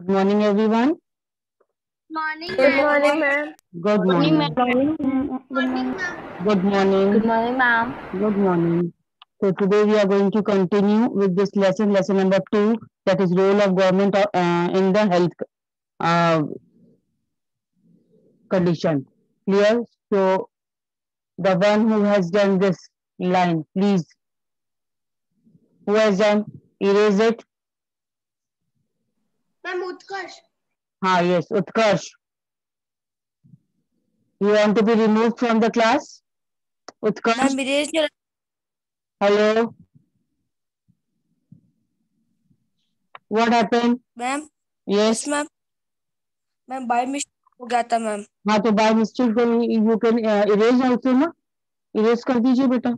Good morning, everyone. Morning, Good ma'am. morning, ma'am. Good Morning, morning. ma'am. Morning, ma'am. Good Good morning. morning, ma'am. Good morning. So today we are going to continue with this lesson number 2, that is role of government in the health uh, condition. Clear? So the one who has done this line, please. Who has done? Erase it. Ma'am, Utkarsh. Yes, Utkarsh. You want to be removed from the class? Utkarsh. Ma'am, erase your Hello. What happened? ma'am. Yes. Yes, ma'am. Ma'am by mistake हो गया था ma'am. हाँ तो by mistake you can erase also ना, erase कर दीजिए बेटा।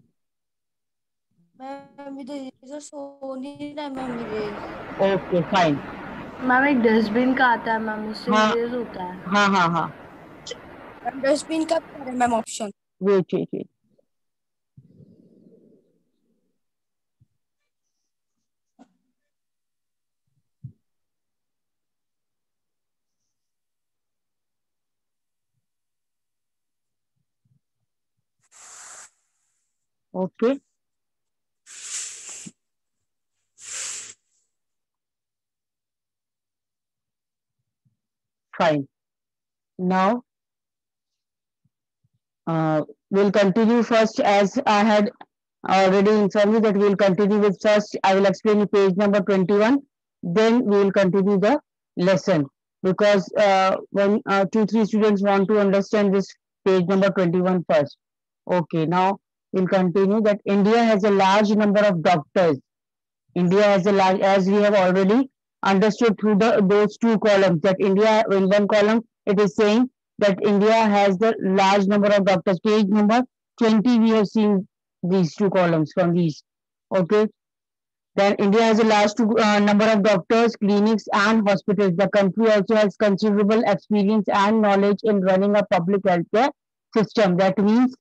Ma'am इधर इरेजर शो नहीं रहा ma'am erase. Okay fine. Ma'am एक डस्टबिन का आता है मैम, उससे हाँ इरेज होता है। हाँ। मैम डस्टबिन का क्या है ma'am option? Wait. Okay fine. Now we'll continue first, as I had already informed you that we'll continue with first. I will explain you page number 21. Then we will continue the lesson, because when 2-3 students want to understand this page number 21 first. Okay, now we'll continue that India has a large number of doctors. India has a large, as we have already understood through those two columns, that India, in one column it is saying that India has the large number of doctors. Page number 20 we have seen these two columns from these. Okay. Then India has a large number of doctors, clinics and hospitals. The country also has considerable experience and knowledge in running a public healthcare system. That means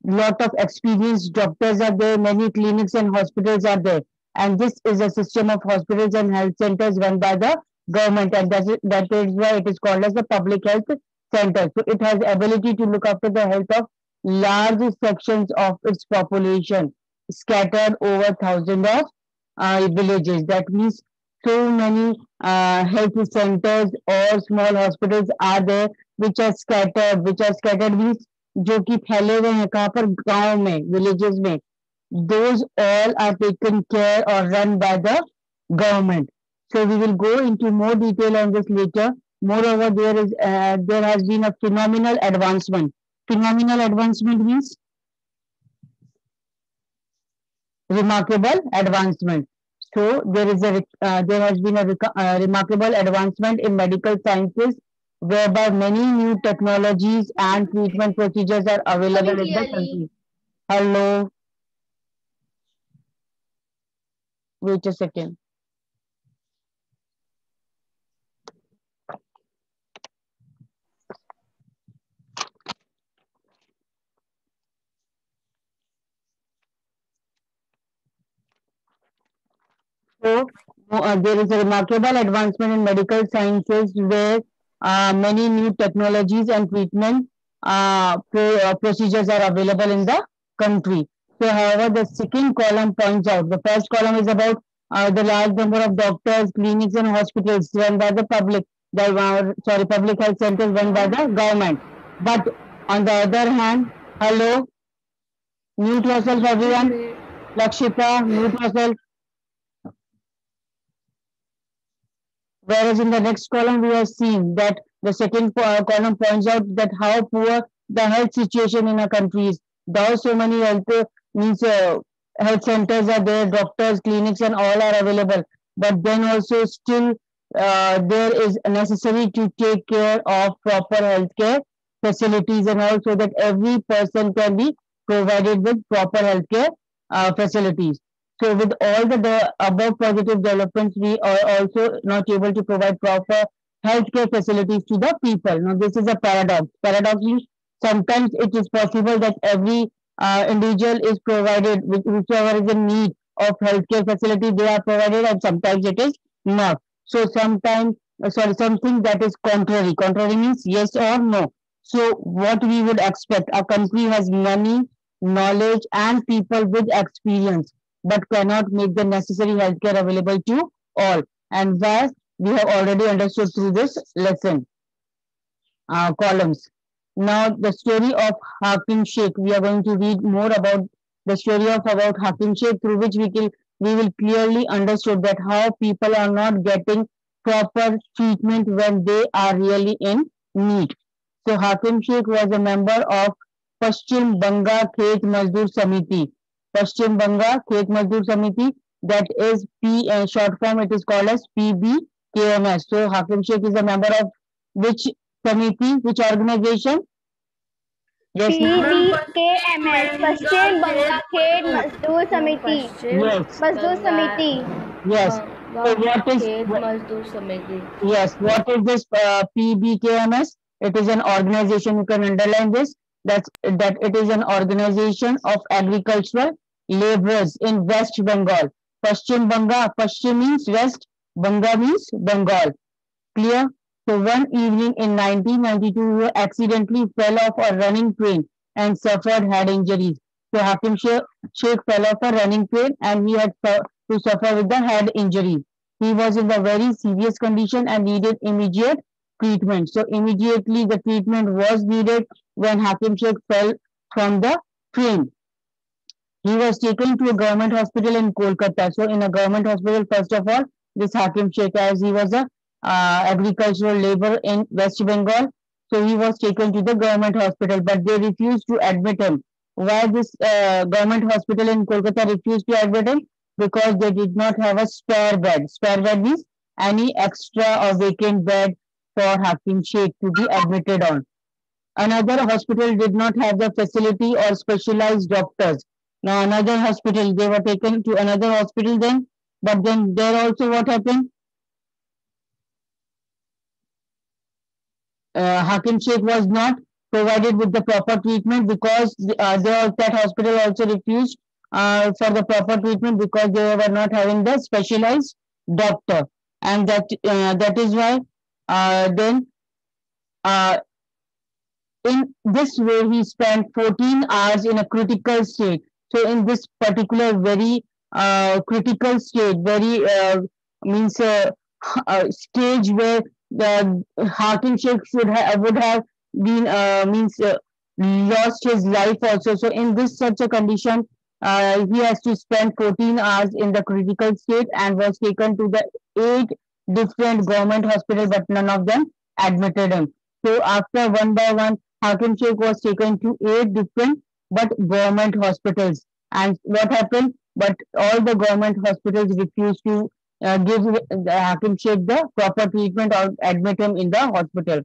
lot of experienced doctors are there, many clinics and hospitals are there, and this is a system of hospitals and health centers run by the government, and that is why it is called as the public health center. So it has ability to look after the health of large sections of its population scattered over thousands of villages. That means so many health centers or small hospitals are there, which are scattered means जो कि फैले हुए हैं कहाँ पर, गांव में, villages में. Those all are taken care or run by the government. So we will go into more detail on this later. Moreover, there has been a phenomenal advancement. Phenomenal advancement means remarkable advancement. So there has been a remarkable advancement in medical sciences, whereby many new technologies and treatment procedures are available in the country. Hello, wait a second. So there is a remarkable advancement in medical sciences, where many new technologies and treatment procedures are available in the country. So, however, the second column points out. The first column is about the large number of doctors, clinics, and hospitals run by the public. Public health centers run by the government. But on the other hand, hello, mute yourself, everyone. Lakshita, mute yourself. Whereas in the next column, we are seeing that the second column points out that how poor the health situation in a country is. Though so many health centers are there, doctors, clinics, and all are available, but then also still there is necessary to take care of proper healthcare facilities, and also that every person can be provided with proper healthcare facilities. So with all the above positive developments, we are also not able to provide proper healthcare facilities to the people. Now, this is a paradox. Paradox means sometimes it is possible that every individual is provided, whichever is in need of healthcare facility, they are provided, and sometimes it is not. So sometimes, something that is contrary. Contrary means yes or no. So what we would expect, a country has money, knowledge, and people with experience, but cannot make the necessary healthcare available to all. And that we have already understood through this lesson columns. Now the story of Hakim Sheikh. We are going to read more about the story of about Hakim Sheikh, through which we will clearly understood that how people are not getting proper treatment when they are really in need. So Hakim Sheikh was a member of Paschim Banga Khet Mazdoor Samiti. Paschim Banga Khet Mazdoor Samiti, that is P short form, it is called as PBKMS. So Hakim Sheikh is a member of which committee, which organization? Yes, PBKMS, Paschim Banga Khed Mazdoor Samiti. yes, Mazdoor Samiti. yes. So what is Mazdoor Samiti. yes? What is this PBKMS? It is an organization. You can underline this. That it is an organization of agricultural laborers in West Bengal. Paschim Banga. Paschim means west. Banga means Bengal. Clear? So one evening in 1992, he accidentally fell off a running train and suffered head injuries. So Hakim Sheikh fell off a running train and he had to suffer with the head injury. He was in a very serious condition and needed immediate treatment. So immediately the treatment was needed when Hakim Sheikh fell from the train. He was taken to a government hospital in Kolkata. So in a government hospital, first of all, this Hakim Sheikh, as he was a agricultural labor in West Bengal. So he was taken to the government hospital, but they refused to admit him. Why this government hospital in Kolkata refused to admit him? Because they did not have a spare bed. Spare bed means any extra or vacant bed for Hakim Sheikh to be admitted on. Another hospital did not have the facility or specialized doctors. Now another hospital, they were taken to another hospital then, but then there also what happened? Hakim Sheikh was not provided with the proper treatment because that hospital also refused for the proper treatment because they were not having the specialized doctor, and that is why then in this way he spent 14 hours in a critical state. So in this particular very critical state, very means stage where the Hakim Sheikh would have been lost his life also. So in this such a condition, he has to spend 14 hours in the critical state and was taken to the 8 different government hospitals, but none of them admitted him. So after one by one, Hakim Sheikh was taken to 8 different but government hospitals. And what happened? But all the government hospitals refused to give the Hakim Sheikh the proper treatment or admit him in the hospital.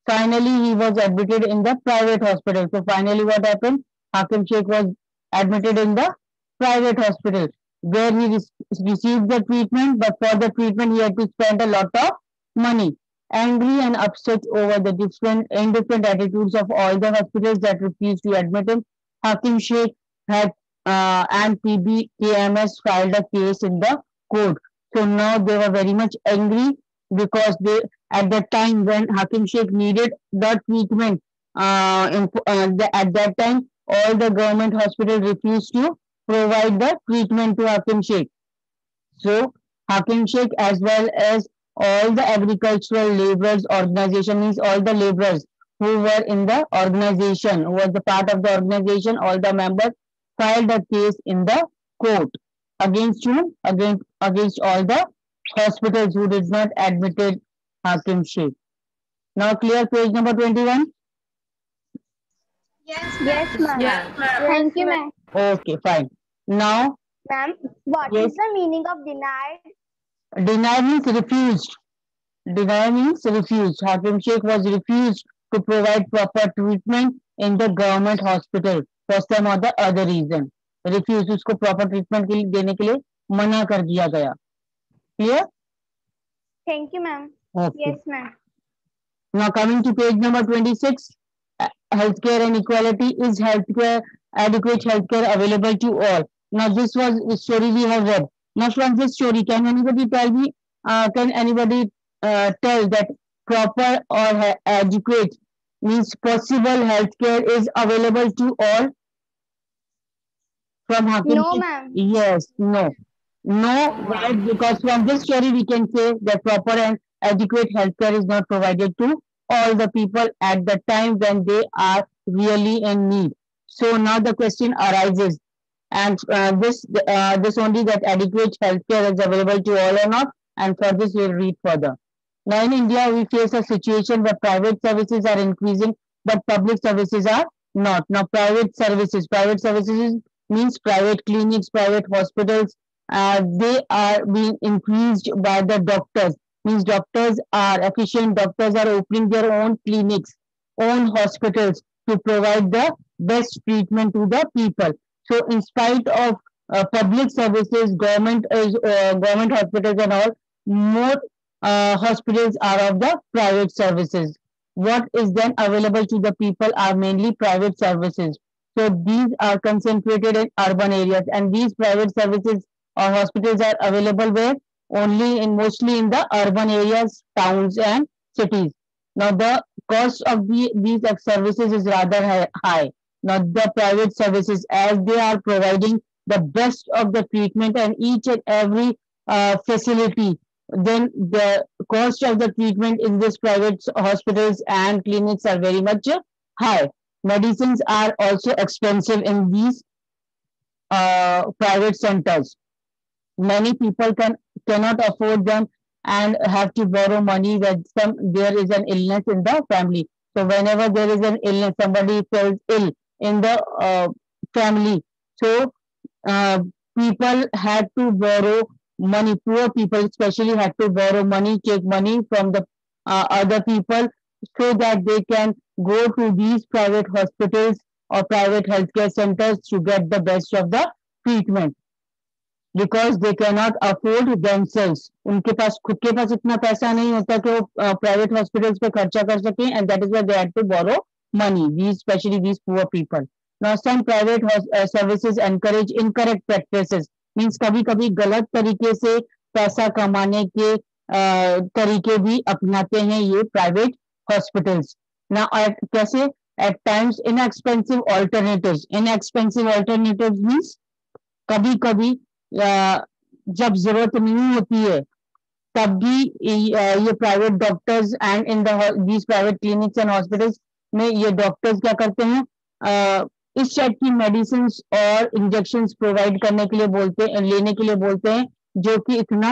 Finally, he was admitted in the private hospital. So finally, what happened? Hakim Sheikh was admitted in the private hospital where he received the treatment, but for the treatment he had to spend a lot of money. Angry and upset over the indifferent attitudes of all the hospitals that refused to admit him, Hakim Sheikh had and PBKMS filed a case in the court. So now they were very much angry because they, at the time when Hakim Sheikh needed the treatment, at that time all the government hospitals refused to provide the treatment to Hakim Sheikh. So Hakim Sheikh, as well as all the agricultural laborers organization, means all the laborers who were in the organization, who was the part of the organization, all the members filed a case in the court against whom? Against all the hospitals who did not admitted Hakim Sheikh. Now clear page number 21? Yes, ma'am. Thank you, ma'am. Okay, fine. Now, Ma'am, what Yes. is the meaning of denied? deny means refused. Deny means refused. Hakim Sheikh was refused to provide proper treatment in the government hospital for some or the other reason. Refused, उसको proper treatment देने के लिए मना कर दिया गया. Clear? Thank you, ma'am. Okay. Yes, ma'am. Now coming to page number 26, healthcare and equality. Is healthcare, adequate healthcare available to all? Now this was the story we have read. Now from this story, can anybody tell me can anybody tell that proper or adequate means possible healthcare is available to all from Hakim? No, ma'am. Yes, no. No, why? Because from this story we can say that proper and adequate healthcare is not provided to all the people at the time when they are really in need. So now the question arises, and this only that adequate healthcare is available to all or not, and for this we'll read further. Now in India we face a situation where private services are increasing but public services are not. Now private services means private clinics, private hospitals, they are being increased by the doctors. Means doctors are efficient. Doctors are opening their own clinics, own hospitals to provide the best treatment to the people. So, in spite of public services, government hospitals and all, more hospitals are of the private services. What is then available to the people are mainly private services. So these are concentrated in urban areas, and these private services or hospitals are available where only in mostly in the urban areas, towns and cities. Now the cost of these services is rather high. Now the private services, as they are providing the best of the treatment and each and every facility, then the cost of the treatment in these private hospitals and clinics are very much high. Medicines are also expensive in these private centers. Many people cannot afford them and have to borrow money when there is an illness in the family. So whenever there is an illness, somebody falls ill in the family. So people had to borrow money. Poor people especially had to borrow money, take money from the other people so that they can go to these private hospitals or private healthcare centers to get the best of the treatment. Because they cannot afford themselves. उनके पास खुद के पास इतना पैसा नहीं होता कि वो private hospitals पे खर्चा कर सकें, and that is why they had to borrow money. Especially these poor people. Now some private services encourage incorrect practices. Means कभी-कभी गलत तरीके से पैसा कमाने के तरीके भी अपनाते हैं ये private hospitals. Now कैसे? At times inexpensive alternatives. Inexpensive alternatives means कभी-कभी जब जरूरत नहीं होती है तब भी ये private doctors and in these private clinics and hospitals में ये डॉक्टर्स क्या करते हैं इस टाइप की मेडिसिन और इंजेक्शंस प्रोवाइड करने के लिए लेने के लिए बोलते हैं जो कि इतना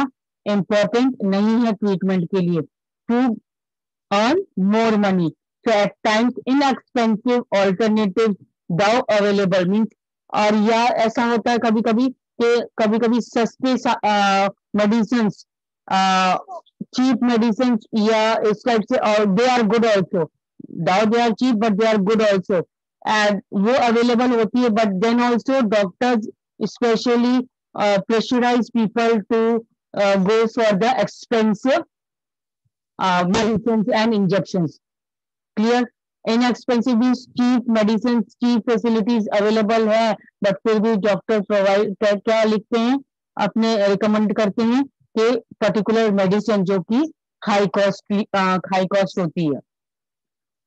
इम्पोर्टेंट नहीं है ट्रीटमेंट के लिए to earn more money. So at times inexpensive alternatives though available means और या ऐसा होता है कभी-कभी सस्ते मेडिसिन चीप मेडिसिन या इस टाइप से और they are good also though they are cheap but they are good also and वो अवेलेबल होती है but then also doctors specially pressurise people to go for the expensive medicines and injections. Clear? Inexpensive means cheap medicines, cheap facilities available है, but फिर भी doctor provide क्या लिखते हैं अपने रिकमेंड करते हैं कि पर्टिकुलर मेडिसिन जो कि हाई कॉस्ट होती है.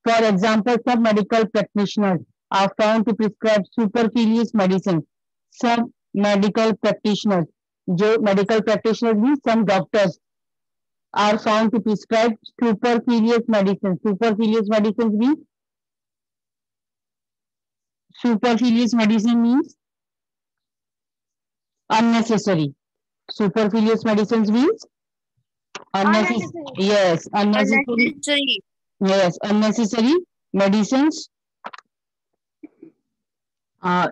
फॉर एग्जाम्पल सब medical practitioners are found to prescribe superfluous medicine. सब मेडिकल प्रैक्टिशनर्स जो मेडिकल प्रैक्टिशनर्स भी some doctors are found to prescribe superfluous medicines. Superfluous medicine means unnecessary. Superfluous medicines means unnecessary. Yes, unnecessary. Yes, unnecessary medicines and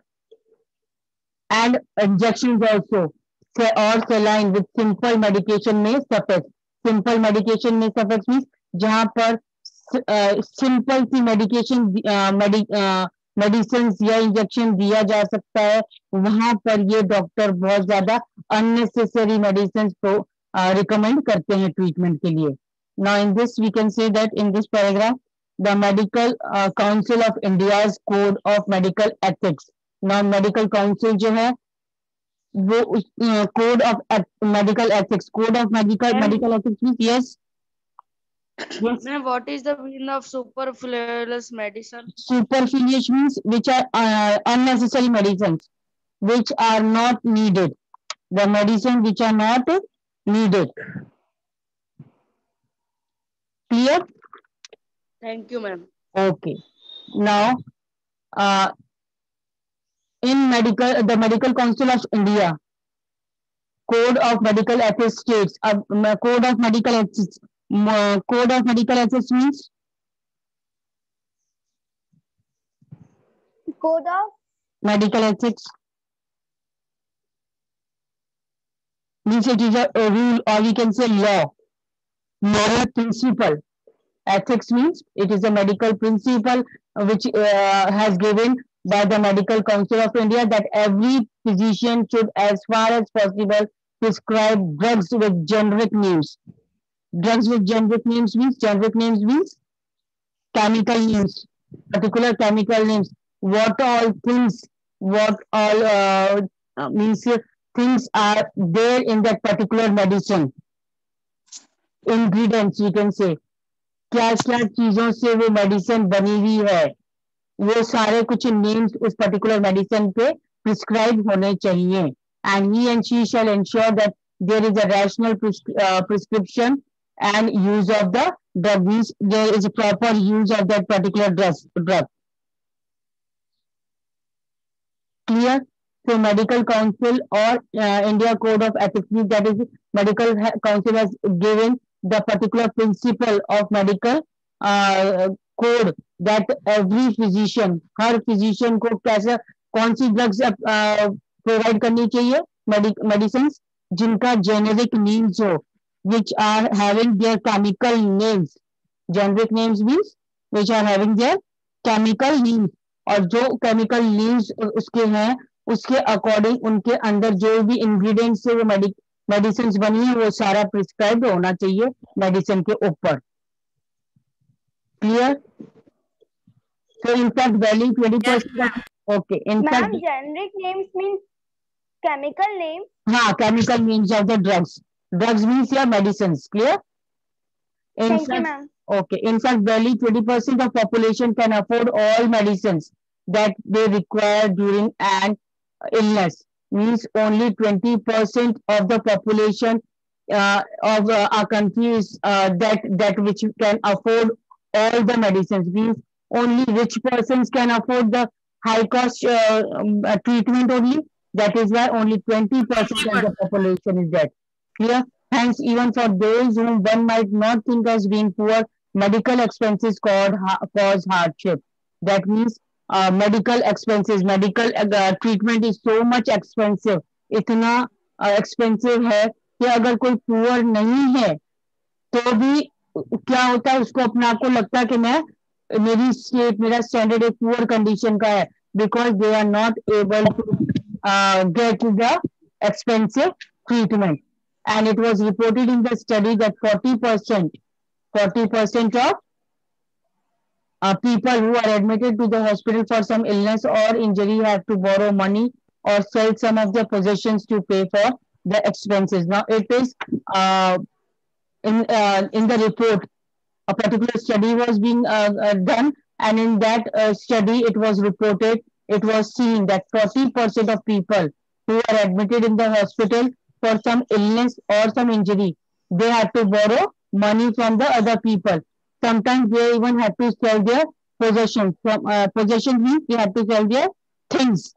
injections also. और saline with simple medication में suffix. Simple medication में suffix means जहाँ पर simple सी medicine या injection दिया जा सकता है वहां पर ये डॉक्टर बहुत ज्यादा अननेसेसरी मेडिसिन को रिकमेंड करते हैं ट्रीटमेंट के लिए. Now in this we can say that in this paragraph the medical council of India's code of medical ethics. Now medical council जो है वो code of medical ethics, code of medical ethics means yes yes Ma'am, what is the meaning of superfluous medicine? superfluous means which are unnecessary medicines which are not needed, the medicine which are not needed. Clear? Thank you, ma'am. Okay. Now, in the Medical Council of India, Code of Medical Ethics states, Code of Medical Ethics, Code of Medical Ethics means Code of medical ethics means it is a rule, or we can say law, moral principle. Ethics means it is a medical principle which has given by the Medical Council of India that every physician should, as far as possible, prescribe drugs with generic names. Drugs with generic names means chemical names, particular chemical names. What all things, what all means things are there in that particular medicine. Ingredients, we can say. क्या क्या चीजों से वो medicine बनी हुई है, वो सारे कुछ नेम्स उस पर्टिकुलर मेडिसिन पे प्रिस्क्राइब होने चाहिए. And he and she shall ensure that there is a rational prescription and use of the drug, means there is a proper use of that particular drug. Clear? So Medical Council or India Code of Ethics, that is Medical Council has given the particular principle of medical code that every physician, her physician को कैसे कौन सी drugs provide करनी चाहिए, medicines जिनका generic names हो, which are having their chemical names. Generic names means which are having their chemical names, और जो chemical names उसके हैं उसके अकॉर्डिंग उनके अंदर जो भी इंग्रेडिएंट्स से वो मेडिसिन बनी है वो सारा प्रिस्क्राइब होना चाहिए मेडिसिन के ऊपर. Clear? So in fact value 20%. Okay. In ma'am, fact generic names means chemical names. हाँ, chemical names of the drugs. Drugs means your medicines. Clear? In Thank you, fact, ma'am. okay. In fact, barely 20% of population can afford all medicines that they require during an illness. Means only 20% of the population of our country is that which can afford all the medicines. Means only rich persons can afford the high cost treatment only. That is why only 20% of the population is that. Clear? Hence, even for those whom one might not think as being poor, medical expenses cause hardship. That means medical expenses, medical treatment is so much expensive. इतना expensive है कि अगर कोई poor नहीं है तो भी क्या होता है, उसको अपने आप को लगता है कि मेरी स्टेट, मेरा स्टैंडर्ड एक पुअर कंडीशन का है, because they are not able to get the expensive treatment. And it was reported in the study that 40% of people who are admitted to the hospital for some illness or injury have to borrow money or sell some of their possessions to pay for the expenses. Now it is in the report, a particular study was being done, and in that study it was reported, it was seen that 40% of people who are admitted in the hospital for some illness or some injury, they had to borrow money from the other people. Sometimes they even had to sell their possessions. Possessions means they had to sell their things.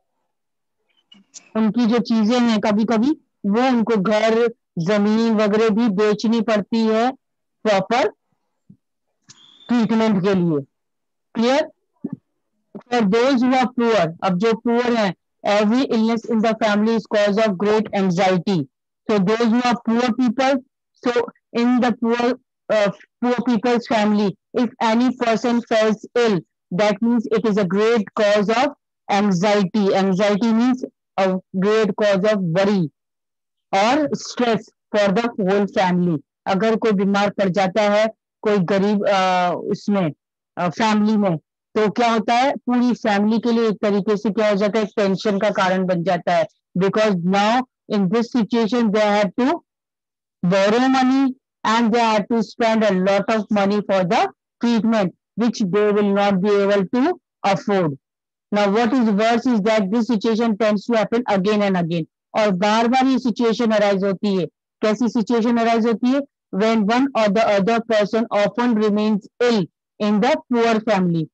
उनकी जो चीजें हैं कभी कभी वो उनको घर जमीन वगैरह भी बेचनी पड़ती है प्रॉपर ट्रीटमेंट के लिए. Clear? For those who are poor, अब जो poor हैं, every illness in the family is cause of great anxiety. So those who are poor people, so in the poor people's family, if any person falls ill, that means it is a great cause of anxiety. Anxiety means a great cause of worry or stress for the whole family. अगर कोई बीमार पड़ जाता है कोई गरीब उसमें family में, तो क्या होता है पूरी फैमिली के लिए एक तरीके से क्या हो जाता है, टेंशन का कारण बन जाता है. because now in this situation they had to borrow money and they had to spend a lot of money for the treatment which they will not be able to afford. Now what is worse is that this situation tends to happen again and again. और बार बार ये situation arise होती है. कैसी situation arise होती है? When one or the other person often remains ill in the poor family.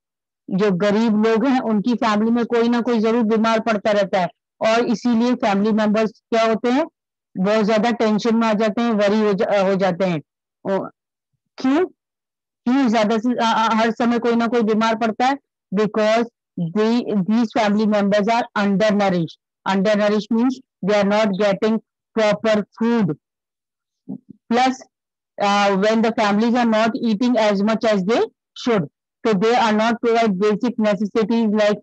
जो गरीब लोग हैं उनकी फैमिली में कोई ना कोई जरूर बीमार पड़ता रहता है और इसीलिए फैमिली मेंबर्स क्या होते हैं, बहुत ज्यादा टेंशन में आ जाते हैं, वरी हो जाते हैं. क्यों क्यों ज्यादा से हर समय कोई ना कोई बीमार पड़ता है? Because these family members are undernourished. Undernourished means they are not getting proper food. Plus, when the families are not eating as much as they should, so they are not provide basic necessities like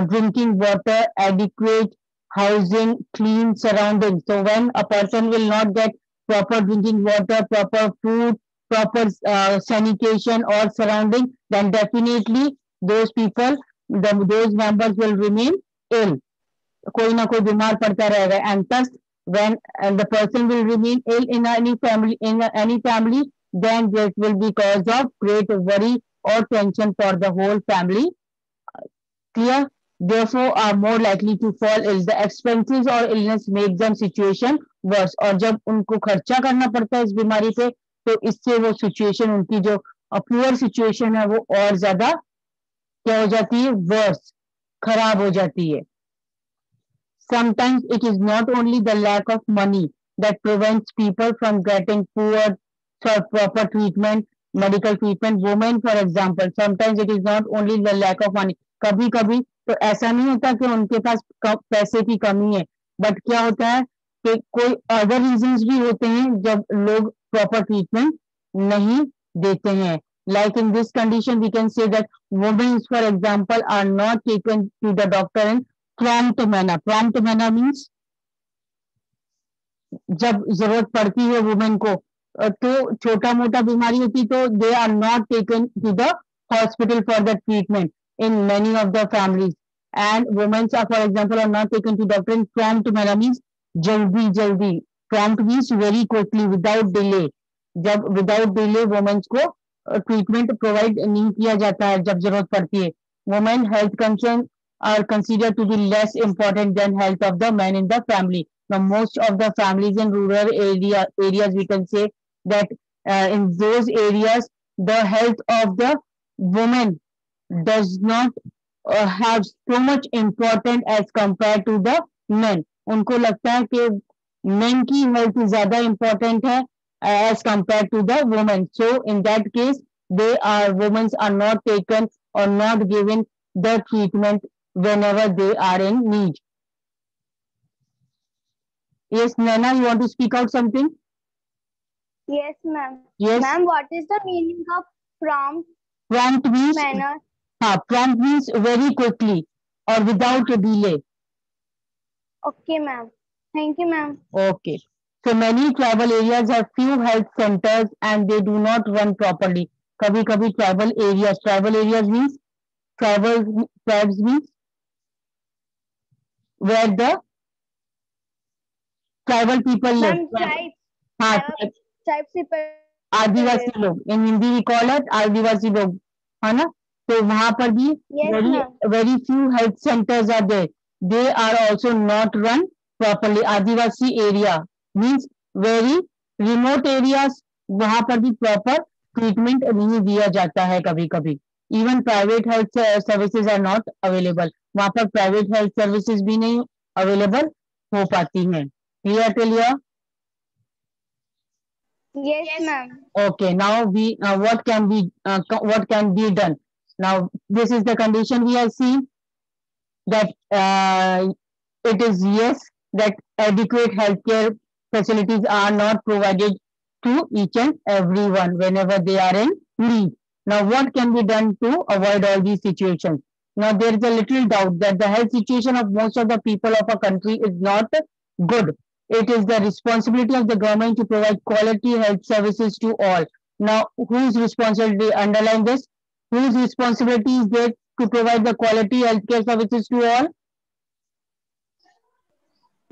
drinking water, adequate housing, clean surroundings. So when a person will not get proper drinking water, proper food, proper sanitation or surrounding, then definitely those people, those members will remain ill. कोई ना कोई बीमार पड़ता रहेगा, and thus when the person will remain ill in any family, then this will be cause of great worry or tension for the whole family. Clear? Therefore are more likely to fall ill. The expenses or illness make them situation worse. और जब उनको खर्चा करना पड़ता है इस बीमारी पे, तो इससे वो situation, उनकी जो पुअर situation है वो और ज्यादा क्या हो जाती है? वर्स, खराब हो जाती है. Sometimes it is not only the lack of money that prevents people from getting poor for proper treatment, medical treatment. Women, for example, sometimes it is not only the lack of money. कभी कभी तो ऐसा नहीं होता कि उनके पास पैसे की कमी है, बट क्या होता है कि कोई अदर रीजंस भी होते हैं जब लोग प्रॉपर ट्रीटमेंट नहीं देते हैं. Like in this condition, we can say that women, for example, are not taken to the doctor in prompt manner. Prompt manner means जब जरूरत पड़ती है वुमेन को, तो छोटा मोटा बीमारी होती तो they are not taken to the hospital for the treatment in many of the families. And women are, for example, are not taken to doctor in prompt manner means जल्दी जल्दी. Prompt means very quickly, without delay. जब without delay women को treatment provide नहीं किया जाता है जब जरूरत पड़ती है. Women health concern are considered to be less important than health of the men in the family. Now, most of the families in rural areas, we can say that in those areas, the health of the woman does not have so much important as compared to the men. उनको लगता है कि men की health ज़्यादा important है as compared to the women. So, in that case, women are not taken or not given the treatment whenever they are in need. Yes, Naina, you want to speak out something? Yes, ma'am. Yes. Ma'am, what is the meaning of prompt Prompt means manner? prompt means very quickly or without a delay. Okay, ma'am. Thank you, ma'am. Okay. So many tribal areas have few health centers and they do not run properly. कभी-कभी tribal areas means tribes means where the tribal people live. Ma'am, हाँ, tribes people. आदिवासी लोग, in Hindi we call it आदिवासी लोग, है ना? तो वहाँ पर भी very few health centers are there. They are also not run properly. Adivasi area means very remote areas, वहाँ पर भी proper treatment नहीं दिया जाता है कभी-कभी. Even private health services are not available. वहाँ पर private health services भी नहीं available हो पाती हैं. Clear till here? Yes, ma'am. Okay, now what can be done? Now this is the condition we have seen that it is yes that adequate healthcare facilities are not provided to each and everyone whenever they are in need. Now what can be done to avoid all these situations? Now there is a little doubt that the health situation of most of the people of a country is not good. It is the responsibility of the government to provide quality health services to all. Now, whose responsibility? Underline this. Whose responsibility is there to provide the quality healthcare services to all?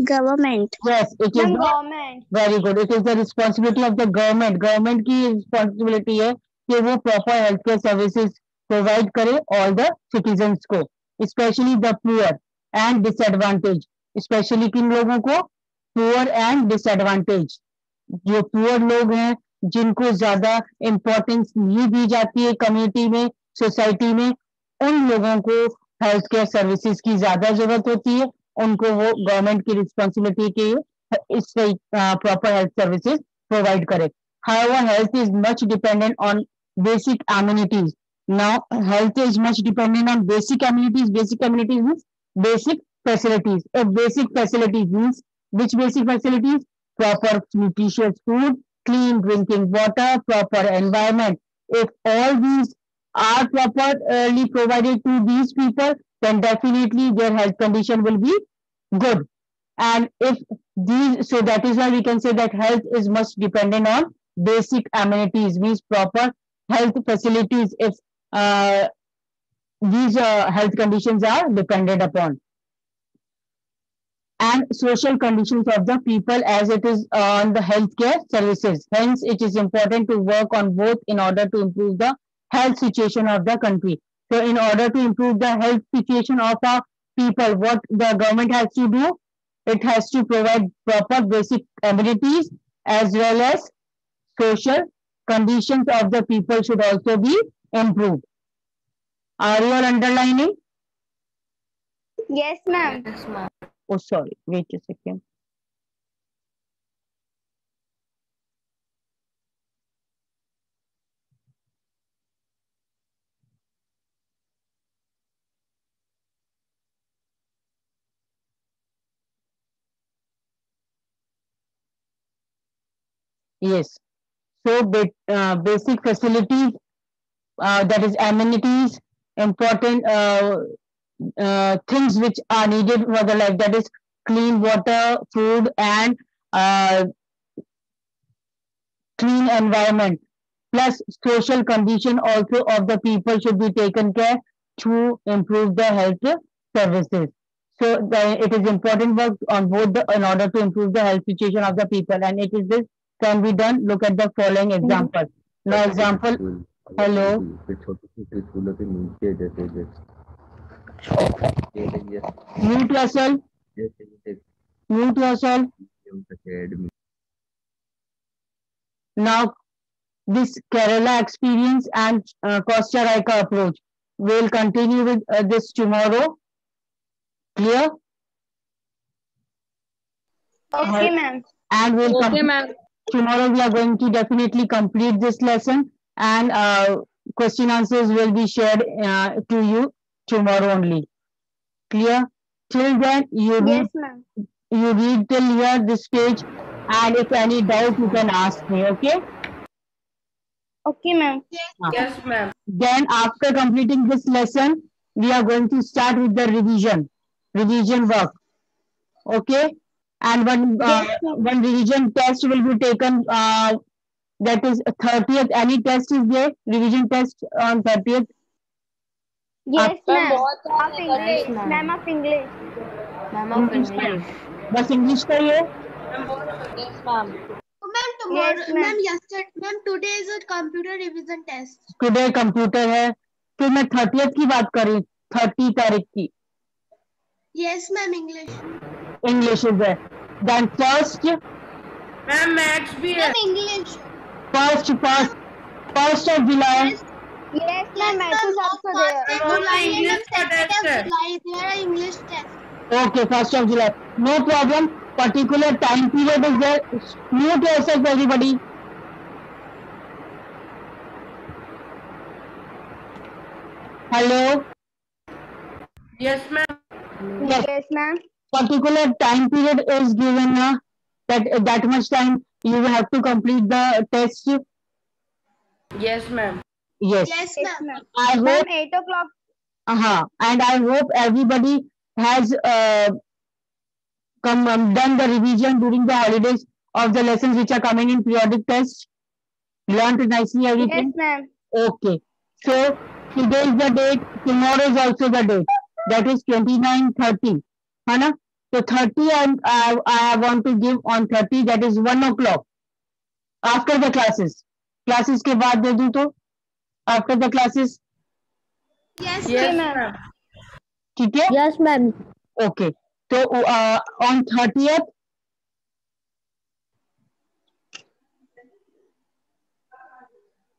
Government. Yes, it is Ma'am, the government. very good. It is the responsibility of the government. Government की responsibility है कि वो proper healthcare services provide करे all the citizens को, especially the poor and disadvantaged. Especially किन लोगों को? Poor and disadvantaged. जो पुअर लोग हैं जिनको ज्यादा इम्पोर्टेंस नहीं दी जाती है कम्युनिटी में, सोसाइटी में, उन लोगों को हेल्थ केयर सर्विसेज की ज्यादा जरूरत होती है, उनको वो गवर्नमेंट की रिस्पॉन्सिबिलिटी के इस प्रॉपर हेल्थ सर्विसेज प्रोवाइड करे. However, health is much dependent on basic amenities. Now, health is much dependent on basic amenities. Basic amenities means basic facilities. If basic facilities means which basic facilities? Proper nutritious food, clean drinking water, proper environment. If all these are properly provided to these people, then definitely their health condition will be good. And if these, so that is why we can say that health is much dependent on basic amenities, means proper health facilities. If these health conditions are dependent upon, and social conditions of the people as it is on the healthcare services. Hence, it is important to work on both in order to improve the health situation of the country. So, in order to improve the health situation of our people, what the government has to do? It has to provide proper basic amenities as well as social conditions of the people should also be improved. Are you all underlining? Yes, ma'am. Yes, ma'am. Oh, sorry. Wait a second. Yes. So, basic facilities, that is amenities, important things which are needed for the life, that is clean water, food, and clean environment. Plus, social condition also of the people should be taken care to improve the health services. So, it is important work on both in order to improve the health situation of the people, and it is this can be done. Look at the following example. Now, example. Hello. Mute yourself. Mute yourself. Now, this Kerala experience and Costa Rica approach. We'll continue with this tomorrow. Clear? Okay, ma'am. And we'll Okay, ma'am. tomorrow we are going to definitely complete this lesson, and question answers will be shared to you tomorrow only. Clear? Till then, you Yes, ma'am. read till here this page, and if any doubt you can ask me. Okay? Okay, ma'am. Yes, ma'am. Then after completing this lesson, we are going to start with the revision work. Okay? And one revision test will be taken, that is 30th. Any test is there? Revision test on 30th? Yes, ma'am. बहुत Of English. ma'am. Ma'am of English. Ma'am of English का English. ही? बस English का ही है? Yes, ma'am. Ma'am, tomorrow, Yes, ma'am. ma'am, yesterday, ma'am, today is a computer revision test. Today computer है, फिर मैं 30th की बात कर रही, 30 तारीख की Yes, ma'am, English. English is है. देन फर्स्ट Ma'am, maths भी है. Ma'am, English. First of July. Yes, ma'am. Math is also there. Only English का test है. There are English tests. Okay, 1st of July. No problem. Particular time period is there. Mute yourself, everybody. Hello. Yes, ma'am. Yes, ma'am. Particular time period is given. That much time you will have to complete the test. Yes, ma'am. Yes. Yes, Yes, ma'am. ma'am. I hope. Ma'am, 8 o'clock. And I hope everybody has done the revision during the holidays of the lessons which are coming in periodic tests. Learned nicely Yes, everything. ma'am. Okay. So today is the date. Tomorrow is also the date. That is 29/30. है ना? So 30 and I want to give on 30, that is 1 o'clock after the classes. Classes के बाद दे दूं तो after the classes. Yes, Yes, ma'am. ma'am. ठीक है? Yes, ma'am. Okay. So on 30th,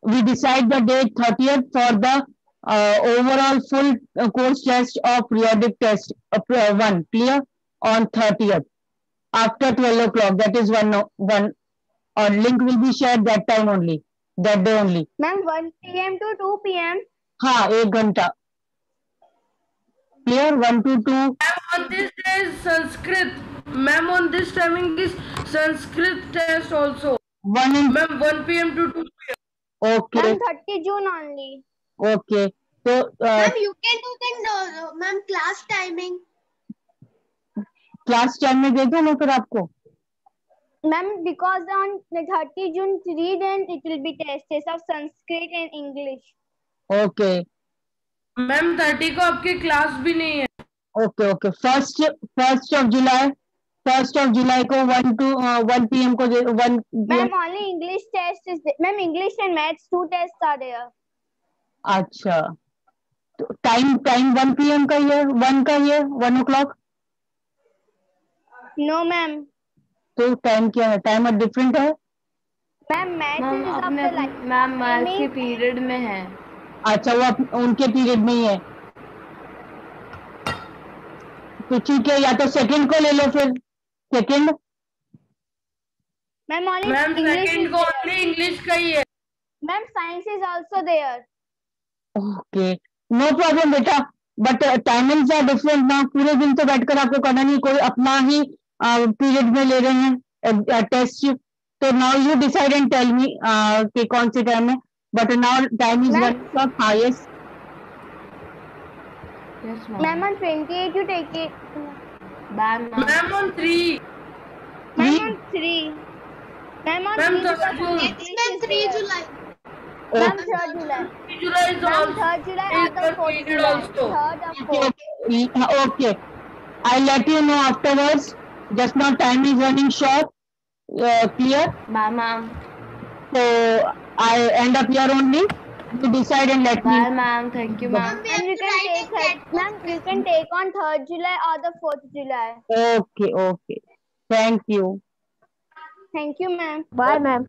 we decide the date 30th for the overall full course test of periodic test 1. Clear? On 30th after 12 o'clock. That is one. Or link will be shared that time only. That day only. Ma'am, 1 p.m. to 2 p.m. हाँ 1 घंटा. Clear? 1 to 2. On this day is Sanskrit. Ma'am, on this timing is Sanskrit test also. 1 in. Ma'am, 1 p.m. to 2 p.m. Okay. Ma'am, 30 June only. Okay. So Ma'am, you can do the ma'am class timing. class time में दे दूँ मैं फिर आपको. Ma'am, because on the 30 June 3, then it will be tests of Sanskrit and English. Okay. Ma'am, 30 को आपकी class भी नहीं है. Okay. Okay. First of July. 1st of July को 1 p.m. को 1 p.m. Ma'am, only English test is there. Ma'am, English and maths 2 tests are there. अच्छा. तो time 1 p.m. का ही है. 1 का ही है. 1 o'clock. No, ma'am. तो टाइम क्या है? टाइम डिफरेंट है. Ma'am, maths ma'am is of अपने the like. मैम मैथ्स के timing. पीरियड में है. अच्छा वो उनके पीरियड में ही है. तो ठीक है या तो सेकंड को ले लो फिर. Second. Ma'am, only Ma'am, English second is को there. only English का ही है. Ma'am, science is also there. Okay no problem बेटा. बट टाइमिंग्स आर डिफरेंट ना. पूरे दिन तो बैठकर आपको करना नहीं. कोई अपना ही पीरियड में ले रहे हैं टेस्ट. तो now you decide and tell me कि कौन से टाइम में. But now time is Ma'am. One of highest. Yes Ma'am, ma'am. on 28 you take it. Bye ma'am. Ma'am, on 3. Ma'am, on 3. Ma'am, on Ma'am, 3 third because June. English Ma'am, is 3 there. July. Ma'am, 3rd July. 3 July is Ma'am, also 3rd July or is the the 4th period July. also. 3rd or 4th. Okay. I'll let you know afterwards. Just now time is running short. Clear? Bye ma'am. So I end up here only. You decide and let me. Bye ma'am. Thank you ma'am. Ma'am, we have And you to can write take a third, cat ma'am, you can take on 3rd July or the 4th July. Okay. Thank you. Thank you, ma'am. Bye, ma'am.